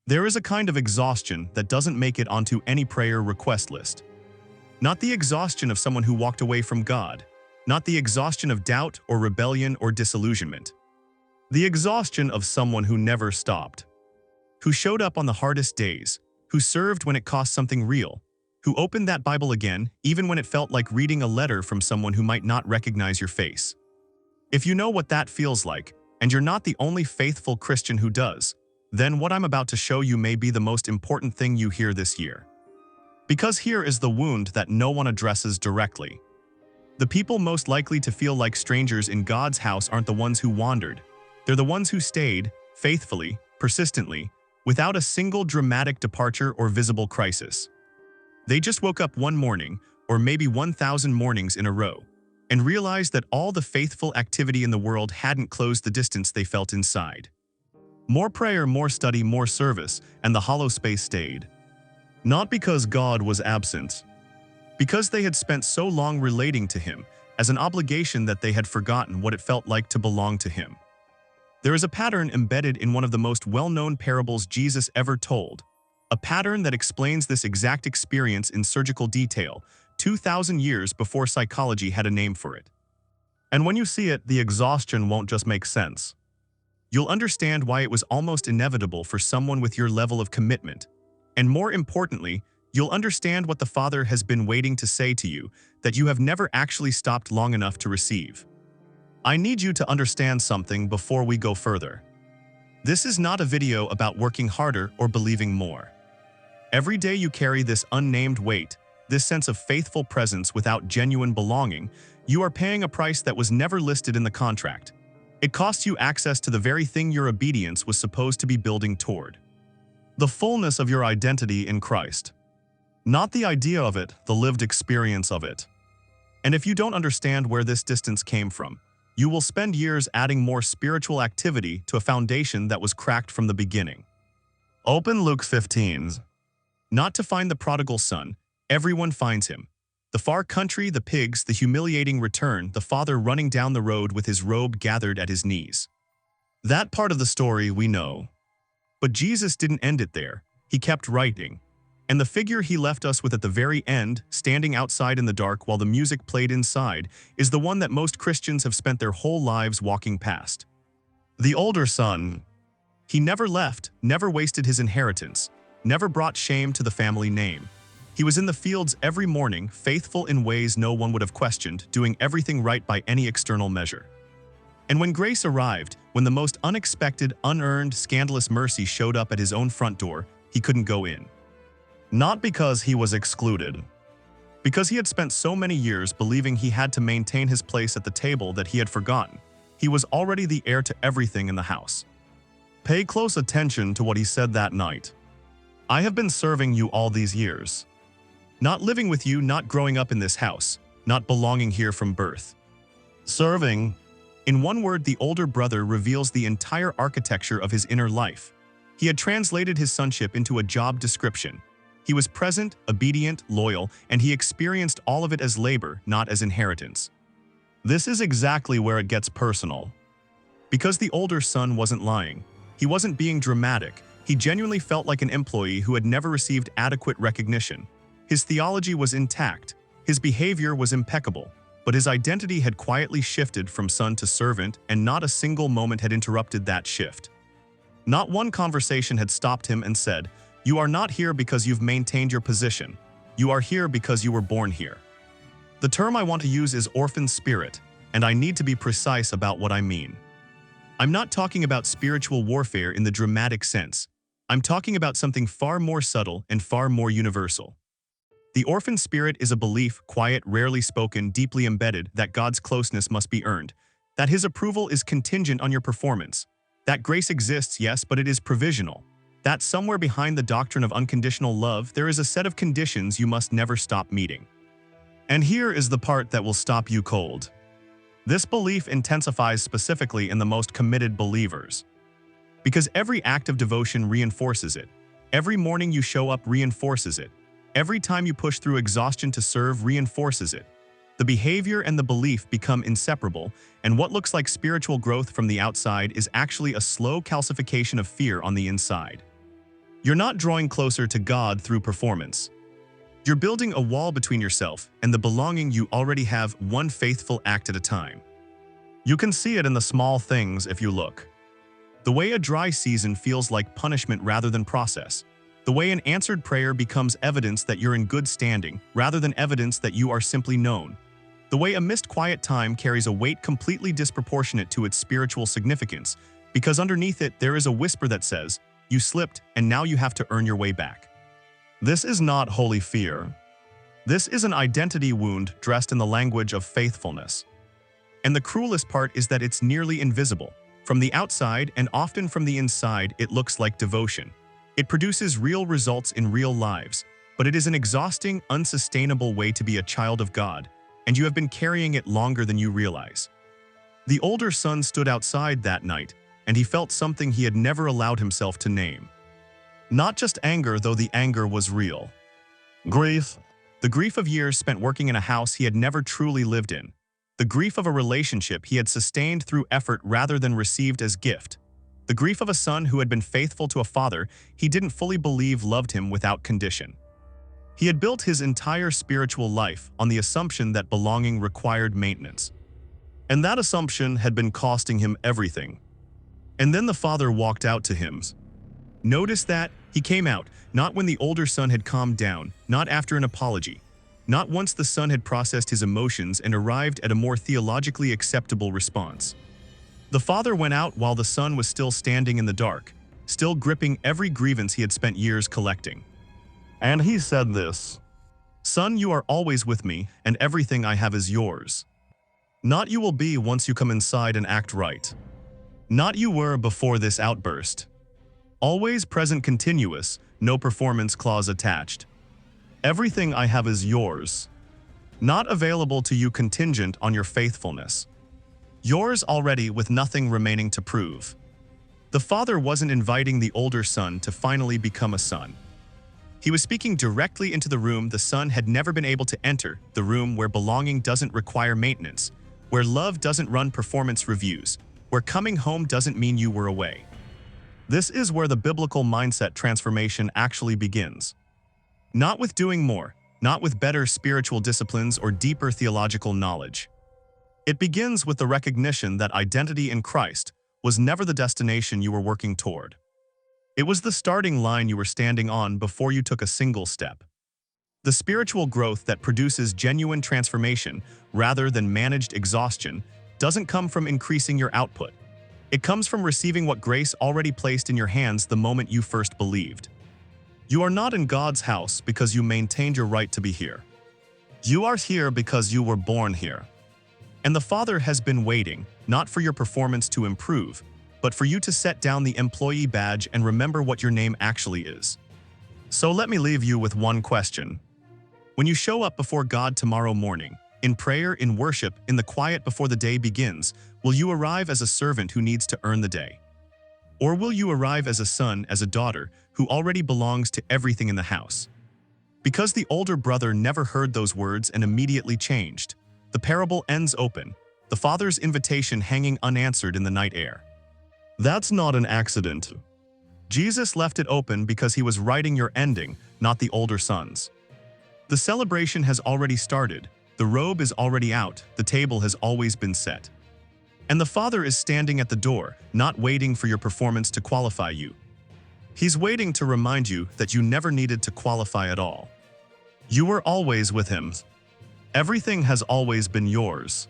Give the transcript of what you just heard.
There is a kind of exhaustion that doesn't make it onto any prayer request list. Not the exhaustion of someone who walked away from God, not the exhaustion of doubt or rebellion or disillusionment. The exhaustion of someone who never stopped, who showed up on the hardest days, who served when it cost something real, who opened that Bible again even when it felt like reading a letter from someone who might not recognize your face. If you know what that feels like, and you're not the only faithful Christian who does, then what I'm about to show you may be the most important thing you hear this year. Because here is the wound that no one addresses directly. The people most likely to feel like strangers in God's house aren't the ones who wandered. They're the ones who stayed, faithfully, persistently, without a single dramatic departure or visible crisis. They just woke up one morning, or maybe 1,000 mornings in a row, and realized that all the faithful activity in the world hadn't closed the distance they felt inside. More prayer, more study, more service, and the hollow space stayed. Not because God was absent, because they had spent so long relating to Him as an obligation that they had forgotten what it felt like to belong to Him. There is a pattern embedded in one of the most well-known parables Jesus ever told, a pattern that explains this exact experience in surgical detail, 2,000 years before psychology had a name for it. And when you see it, the exhaustion won't just make sense. You'll understand why it was almost inevitable for someone with your level of commitment. And more importantly, you'll understand what the Father has been waiting to say to you that you have never actually stopped long enough to receive. I need you to understand something before we go further. This is not a video about working harder or believing more. Every day you carry this unnamed weight, this sense of faithful presence without genuine belonging, you are paying a price that was never listed in the contract. It costs you access to the very thing your obedience was supposed to be building toward. The fullness of your identity in Christ. Not the idea of it, the lived experience of it. And if you don't understand where this distance came from, you will spend years adding more spiritual activity to a foundation that was cracked from the beginning. Open Luke 15. Not to find the prodigal son, everyone finds him. The far country, the pigs, the humiliating return, the father running down the road with his robe gathered at his knees. That part of the story we know. But Jesus didn't end it there. He kept writing. And the figure he left us with at the very end, standing outside in the dark while the music played inside, is the one that most Christians have spent their whole lives walking past. The older son. He never left, never wasted his inheritance, never brought shame to the family name. He was in the fields every morning, faithful in ways no one would have questioned, doing everything right by any external measure. And when grace arrived, when the most unexpected, unearned, scandalous mercy showed up at his own front door, he couldn't go in. Not because he was excluded. Because he had spent so many years believing he had to maintain his place at the table that he had forgotten. He was already the heir to everything in the house. Pay close attention to what he said that night. I have been serving you all these years. Not living with you, not growing up in this house, not belonging here from birth. Serving. In one word, the older brother reveals the entire architecture of his inner life. He had translated his sonship into a job description. He was present, obedient, loyal, and he experienced all of it as labor, not as inheritance. This is exactly where it gets personal. Because the older son wasn't lying. He wasn't being dramatic. He genuinely felt like an employee who had never received adequate recognition. His theology was intact. His behavior was impeccable. But his identity had quietly shifted from son to servant, and not a single moment had interrupted that shift. Not one conversation had stopped him and said, "You are not here because you've maintained your position. You are here because you were born here." The term I want to use is orphan spirit, and I need to be precise about what I mean. I'm not talking about spiritual warfare in the dramatic sense. I'm talking about something far more subtle and far more universal. The orphan spirit is a belief, quiet, rarely spoken, deeply embedded, that God's closeness must be earned, that His approval is contingent on your performance, that grace exists, yes, but it is provisional, that somewhere behind the doctrine of unconditional love there is a set of conditions you must never stop meeting. And here is the part that will stop you cold. This belief intensifies specifically in the most committed believers. Because every act of devotion reinforces it. Every morning you show up reinforces it. Every time you push through exhaustion to serve reinforces it. The behavior and the belief become inseparable, and what looks like spiritual growth from the outside is actually a slow calcification of fear on the inside. You're not drawing closer to God through performance. You're building a wall between yourself and the belonging you already have, one faithful act at a time. You can see it in the small things if you look. The way a dry season feels like punishment rather than process. The way an answered prayer becomes evidence that you're in good standing rather than evidence that you are simply known. The way a missed quiet time carries a weight completely disproportionate to its spiritual significance, because underneath it there is a whisper that says, "You slipped, and now you have to earn your way back." This is not holy fear. This is an identity wound dressed in the language of faithfulness. And the cruelest part is that it's nearly invisible. From the outside, and often from the inside, it looks like devotion. It produces real results in real lives, but it is an exhausting, unsustainable way to be a child of God, and you have been carrying it longer than you realize. The older son stood outside that night, and he felt something he had never allowed himself to name. Not just anger, though the anger was real. Grief. The grief of years spent working in a house he had never truly lived in. The grief of a relationship he had sustained through effort rather than received as gift. The grief of a son who had been faithful to a father he didn't fully believe loved him without condition. He had built his entire spiritual life on the assumption that belonging required maintenance. And that assumption had been costing him everything. And then the father walked out to him. Notice that he came out, not when the older son had calmed down, not after an apology. Not once the son had processed his emotions and arrived at a more theologically acceptable response. The father went out while the son was still standing in the dark, still gripping every grievance he had spent years collecting. And he said this, "Son, you are always with me, and everything I have is yours. Not you will be once you come inside and act right. Not you were before this outburst. Always present continuous, no performance clause attached. Everything I have is yours. Not available to you contingent on your faithfulness. Yours already with nothing remaining to prove." The father wasn't inviting the older son to finally become a son. He was speaking directly into the room the son had never been able to enter, the room where belonging doesn't require maintenance, where love doesn't run performance reviews, where coming home doesn't mean you were away. This is where the biblical mindset transformation actually begins. Not with doing more, not with better spiritual disciplines or deeper theological knowledge. It begins with the recognition that identity in Christ was never the destination you were working toward. It was the starting line you were standing on before you took a single step. The spiritual growth that produces genuine transformation rather than managed exhaustion doesn't come from increasing your output. It comes from receiving what grace already placed in your hands the moment you first believed. You are not in God's house because you maintained your right to be here. You are here because you were born here. And the Father has been waiting, not for your performance to improve, but for you to set down the employee badge and remember what your name actually is. So let me leave you with one question. When you show up before God tomorrow morning, in prayer, in worship, in the quiet before the day begins, will you arrive as a servant who needs to earn the day? Or will you arrive as a son, as a daughter, who already belongs to everything in the house? Because the older brother never heard those words and immediately changed, the parable ends open, the father's invitation hanging unanswered in the night air. That's not an accident. Jesus left it open because he was writing your ending, not the older son's. The celebration has already started, the robe is already out, the table has always been set. And the Father is standing at the door, not waiting for your performance to qualify you. He's waiting to remind you that you never needed to qualify at all. You were always with him. Everything has always been yours.